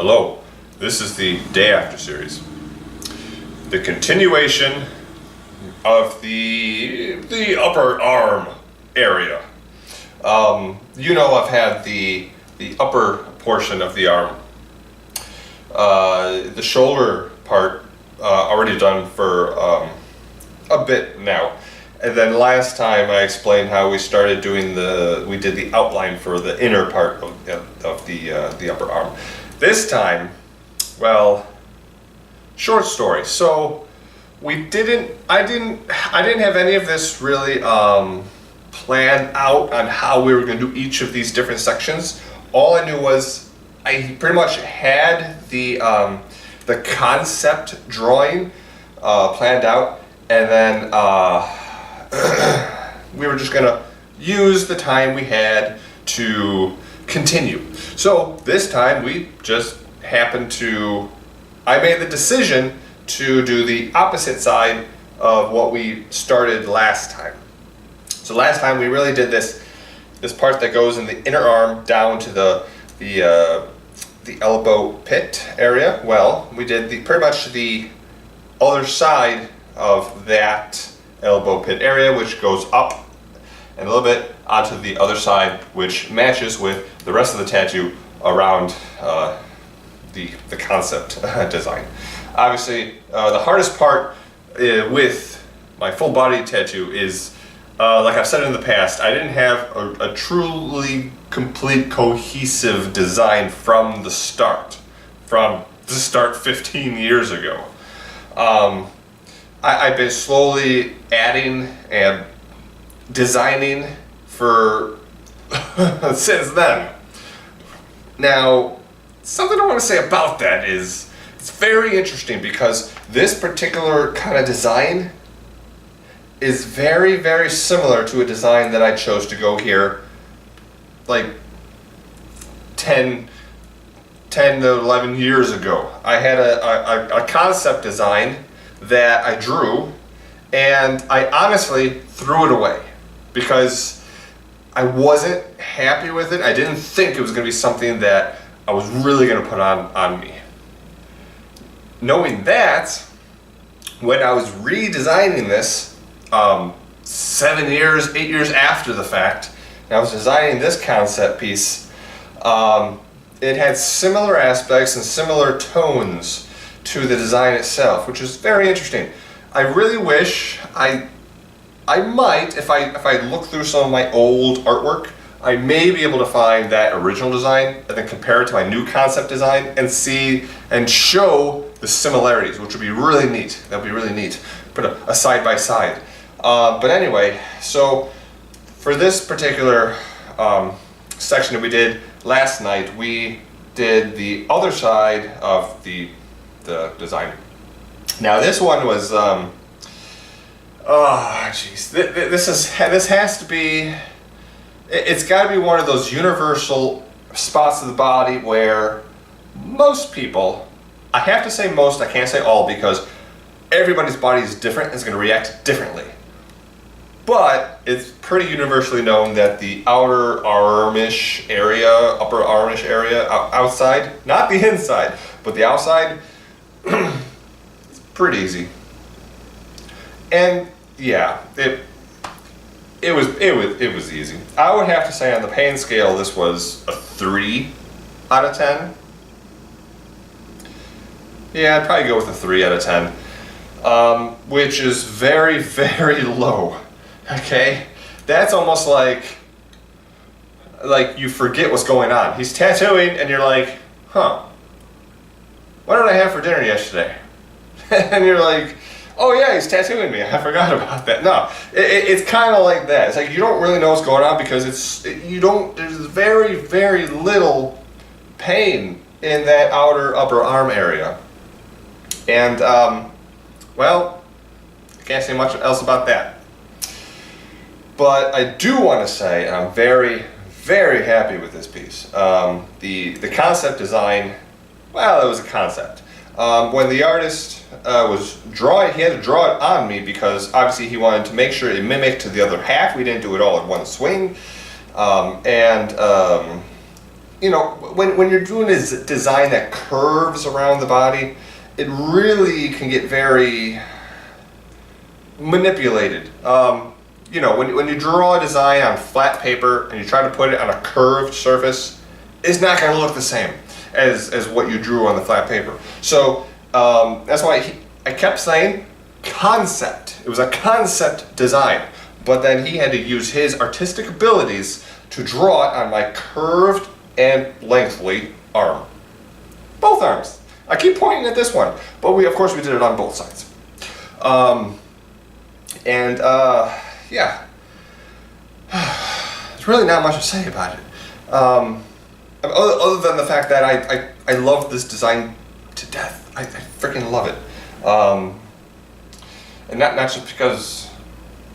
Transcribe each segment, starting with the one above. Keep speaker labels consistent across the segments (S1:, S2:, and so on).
S1: Hello, this is the Day After series. The continuation of the upper arm area. I've had the upper portion of the arm. The shoulder part already done for a bit now. And then last time I explained how we started doing we did the outline for the inner part of the upper arm. This time, well, short story. So I didn't have any of this really planned out on how we were going to do each of these different sections. All I knew was I pretty much had the concept drawing planned out, and then we were just gonna use the time we had to continue. So this time we just happened to, I made the decision to do the opposite side of what we started last time. So last time we really did this part that goes in the inner arm down to the elbow pit area. Well, we did pretty much the other side of that elbow pit area, which goes up and a little bit onto the other side, which matches with the rest of the tattoo around the concept design. Obviously, the hardest part with my full body tattoo is, like I've said in the past, I didn't have a truly complete cohesive design from the start 15 years ago. I've been slowly adding and designing for since then. Now, something I want to say about that is it's very interesting because this particular kind of design is very, very similar to a design that I chose to go here like 10 to 11 years ago. I had a concept design that I drew, and I honestly threw it away because I wasn't happy with it. I didn't think it was going to be something that I was really going to put on me. Knowing that, when I was redesigning this 8 years after the fact, and I was designing this concept piece, it had similar aspects and similar tones to the design itself, which is very interesting. I really wish I might, if I look through some of my old artwork, I may be able to find that original design and then compare it to my new concept design and see and show the similarities, which would be really neat. That would be really neat. Put a side by side. But anyway, so for this particular section that we did last night, we did the other side of the design. Now this one was this has to be, it's got to be one of those universal spots of the body where most people, I have to say most, I can't say all, because everybody's body is different and is going to react differently. But it's pretty universally known that the outer armish area, upper armish area, outside, not the inside, but the outside, it's pretty easy. And yeah, it was easy. I would have to say on the pain scale, this was a 3 out of 10. Yeah, I'd probably go with a 3 out of 10, which is very, very low. Okay, that's almost like you forget what's going on. He's tattooing, and you're like, huh? What did I have for dinner yesterday? And you're like, oh yeah, he's tattooing me. I forgot about that. No, it's kind of like that. It's like you don't really know what's going on because there's very, very little pain in that upper arm area. And, well, I can't say much else about that. But I do want to say, and I'm very, very happy with this piece. The concept design, well, it was a concept. When the artist was drawing, he had to draw it on me because obviously he wanted to make sure it mimicked the other half. We didn't do it all in one swing. when you're doing this design that curves around the body, it really can get very manipulated. When you draw a design on flat paper and you try to put it on a curved surface, it's not going to look the same as what you drew on the flat paper. So that's why I kept saying concept. It was a concept design, but then he had to use his artistic abilities to draw it on my curved and lengthy arm. Both arms. I keep pointing at this one, but of course we did it on both sides. Yeah. There's really not much to say about it. Other than the fact that I love this design to death. I freaking love it. And not just because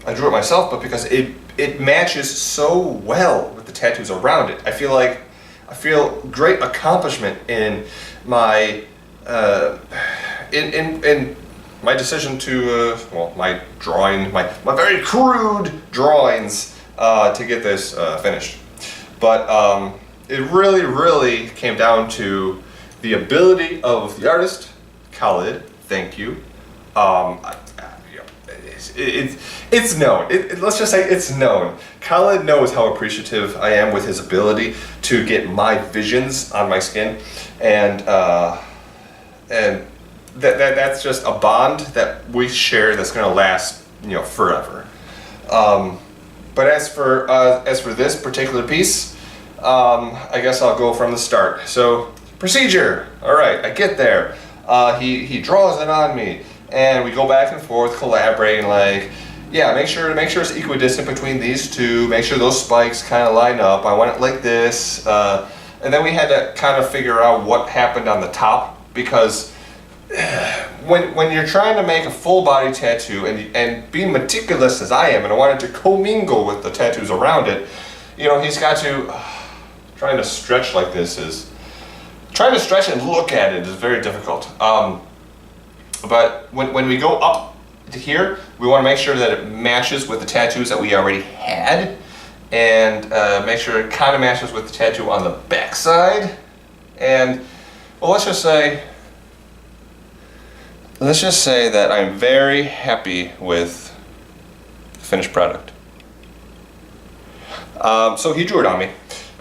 S1: I drew it myself, but because it matches so well with the tattoos around it. I feel great accomplishment in my in my decision to my drawing, my very crude drawings to get this finished. But it really came down to the ability of the artist, Khalid. Thank you. It's known. Let's just say it's known. Khalid knows how appreciative I am with his ability to get my visions on my skin, and that's just a bond that we share that's going to last, forever. But as for this particular piece, I guess I'll go from the start. So procedure. All right, I get there. He draws it on me, and we go back and forth, collaborating. Make sure it's equidistant between these two. Make sure those spikes kind of line up. I want it like this, and then we had to kind of figure out what happened on the top, because when you're trying to make a full body tattoo and be meticulous as I am, and I wanted to commingle with the tattoos around it, he's got to trying to stretch like this is. Trying to stretch and look at it is very difficult. But when we go up to here, we want to make sure that it matches with the tattoos that we already had, and make sure it kind of matches with the tattoo on the back side. And let's just say that I'm very happy with the finished product. So he drew it on me.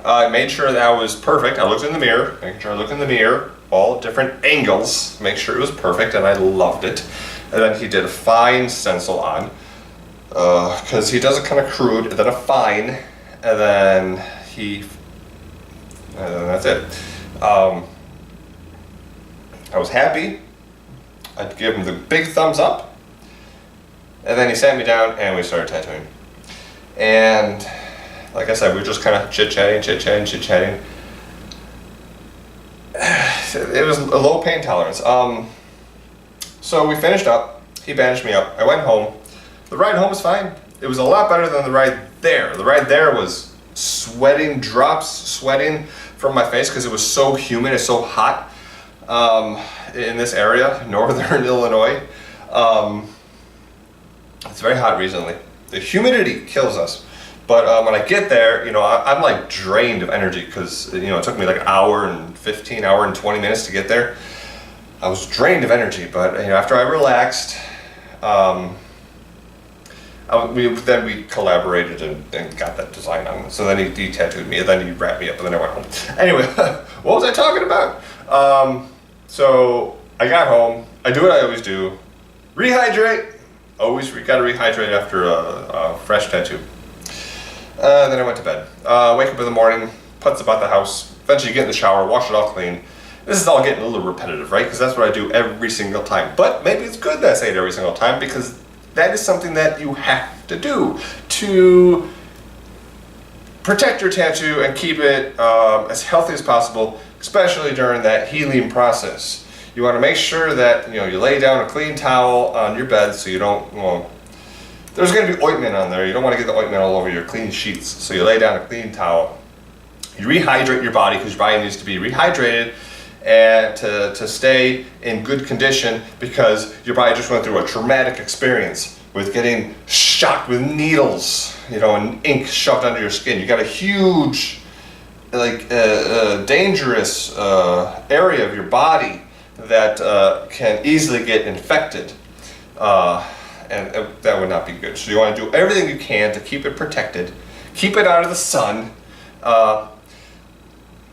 S1: I made sure that I was perfect. I looked in the mirror, making sure I looked in the mirror, all different angles, make sure it was perfect, and I loved it. And then he did a fine stencil on, because he does it kind of crude, and then a fine, and then that's it. I was happy. I'd give him the big thumbs up, and then he sat me down and we started tattooing. And like I said, we were just kind of chit-chatting. It was a low pain tolerance. So we finished up. He bandaged me up. I went home. The ride home was fine. It was a lot better than the ride there. The ride there was sweating from my face because it was so humid. It's so hot in this area, northern Illinois. It's very hot recently. The humidity kills us. But when I get there, I'm like drained of energy, because it took me like an hour and 20 minutes to get there. I was drained of energy, but after I relaxed, we collaborated and got that design on. So then he tattooed me, and then he wrapped me up, and then I went home. Anyway, what was I talking about? So I got home. I do what I always do: rehydrate. Always got to rehydrate after a fresh tattoo. Then I went to bed. Wake up in the morning, putz about the house, eventually get in the shower, wash it all clean. This is all getting a little repetitive, right? Because that's what I do every single time. But maybe it's good that I say it every single time, because that is something that you have to do to protect your tattoo and keep it as healthy as possible, especially during that healing process. You want to make sure that you lay down a clean towel on your bed, so you don't, there's going to be ointment on there. You don't want to get the ointment all over your clean sheets. So you lay down a clean towel. You rehydrate your body, because your body needs to be rehydrated and to stay in good condition, because your body just went through a traumatic experience with getting shocked with needles, and ink shoved under your skin. You got a huge dangerous area of your body that can easily get infected, and that would not be good. So you want to do everything you can to keep it protected, keep it out of the sun,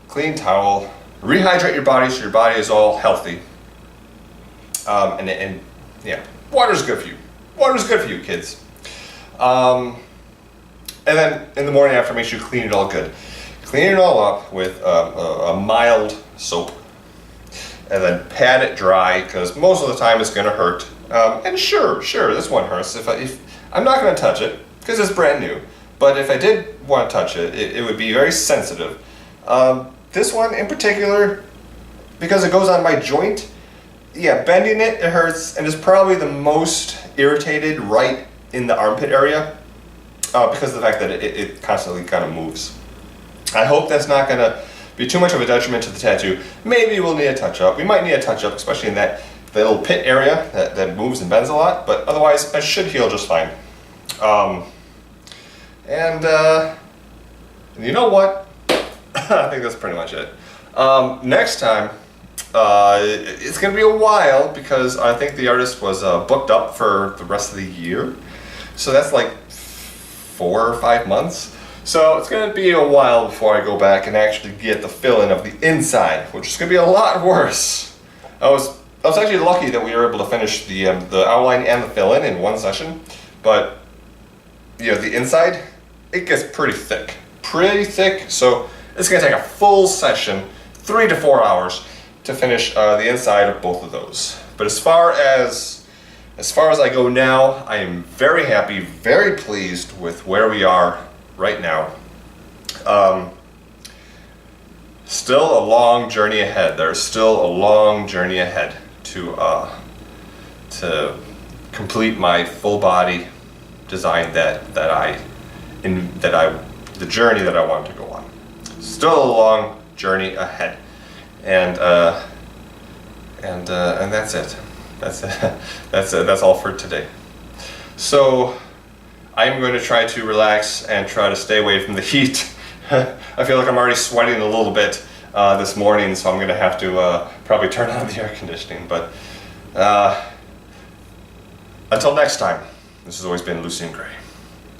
S1: clean towel, rehydrate your body so your body is all healthy, and yeah, water's good for you. Water's good for you, kids. And then in the morning after, make sure you clean it all good. Clean it all up with a mild soap, and then pat it dry, because most of the time it's going to hurt. And sure, this one hurts. If I'm not going to touch it because it's brand new, but if I did want to touch it, it would be very sensitive. This one in particular, because it goes on my joint, yeah, bending it hurts, and it's probably the most irritated right in the armpit area, because of the fact that it constantly kind of moves. I hope that's not going to be too much of a detriment to the tattoo. Maybe we'll need a touch-up. We might need a touch-up, especially in that little pit area that moves and bends a lot, but otherwise I should heal just fine. And you know what? I think that's pretty much it. Next time, it's going to be a while, because I think the artist was booked up for the rest of the year. So that's like 4 or 5 months. So it's going to be a while before I go back and actually get the fill-in of the inside, which is going to be a lot worse. I was actually lucky that we were able to finish the outline and the fill-in in one session, but you know, the inside, it gets pretty thick, so it's going to take a full session, 3 to 4 hours, to finish the inside of both of those. But as far as I go now, I am very happy, very pleased with where we are right now. Still a long journey ahead. There's still a long journey ahead to complete my full body design the journey that I want to go on. Still a long journey ahead, and that's it. That's all for today. So I'm going to try to relax and try to stay away from the heat. I feel like I'm already sweating a little bit this morning, so I'm going to have to probably turn on the air conditioning. But until next time, this has always been Lucien Gray.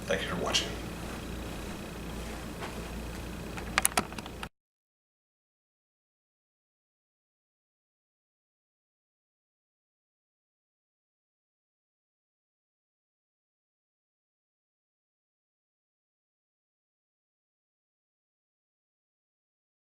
S1: Thank you for watching.